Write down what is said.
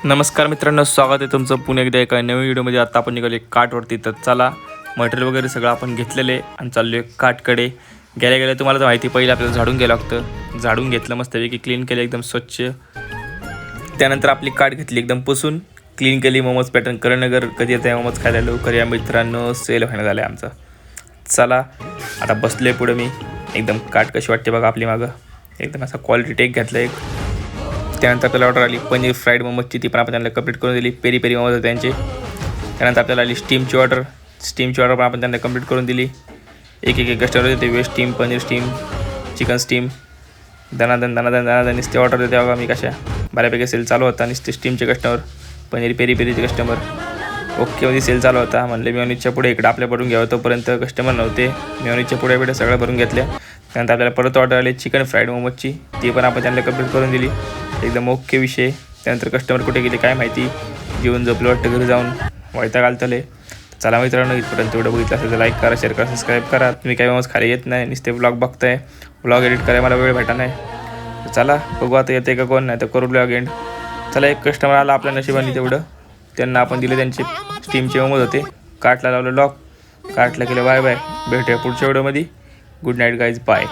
नमस्कार मित्रांनो, स्वागत आहे तुमचं पुन्हा एकदा एका नवीन व्हिडिओमध्ये। आता आपण निघाले काठवरती, तर चला मटेरियल वगैरे सगळं आपण घेतलेले आणि चाललो आहे काठकडे। गेल्या तुम्हाला तर माहिती, पहिले आपल्याला झाडून घ्यायला लागतं। झाडून घेतलं, मस्तपैकी क्लीन केलं एकदम स्वच्छ। त्यानंतर आपली काठ घेतली, एकदम पुसून क्लीन केली। मोमोज पॅटर्न करणनगर कधी येते मोमोज खायला, लवकर या मित्रांनो, सेल व्हायला झालं आहे आमचं। चला आता बसले पुढे मी, एकदम काठ कशी वाटते बघा आपली मागं, एकदम असा क्वालिटी टेक घेतला एक। त्यानंतर आपल्याला ऑर्डर आली पनीर फ्राईड मोमोजची, ती पण आपण त्यांना कंप्लीट करून दिली। पेरी पेरी मोमोज होते त्यांचे। त्यानंतर आपल्याला आली स्टीमची ऑर्डर पण आपण त्यांना कंप्लीट करून दिली। एक एक कस्टमर देते, veg steam, paneer steam, chicken steam, दनादन नुसते ऑर्डर देते बघा मी कशा। बऱ्यापैकी सेल चालू होता, नुसते स्टीमचे कस्टमर, पनीर पेरी पेरीचे कस्टमर, ओकेमध्ये सेल चालू होता। म्हणले मेयोनीजच्या पुढे इकडे आपल्या भरून घ्यावं, तोपर्यंत कस्टमर नव्हते। मेयोनीजच्या पुढे सगळं भरून घेतल्या। त्यानंतर आपल्याला परत ऑर्डर आली चिकन फ्राईड मोमोजची, ती पण आपण त्यांना कंप्लीट करून दिली, एकदम ओके विषय। त्यानंतर कस्टमर कुठे गेले काय माहिती, जेवण झोपलं वाटतं घरी जाऊन, वैताग आलतले। चला मित्रांनो, इथपर्यंत व्हिडिओ बघितला असेल तर लाईक करा, शेअर करा, सबस्क्राईब करा। तुम्ही काही मोमोज खाली येत नाही, नुसते ब्लॉग बघताय, ब्लॉग एडिट करायला मला वेळ भेटा नाही। चला बघू आता येते का कोण, नाही तर करू ब्लॉग एंड। चला एक कस्टमर आला आपल्या नशिबाने तेवढं, त्यांना आपण दिले त्यांचे स्टीमचे मोमोज होते। काठला लावलं लॉक, काठला केलं बाय बाय। भेटूया पुढच्या व्हिडिओमध्ये। Good night guys, bye.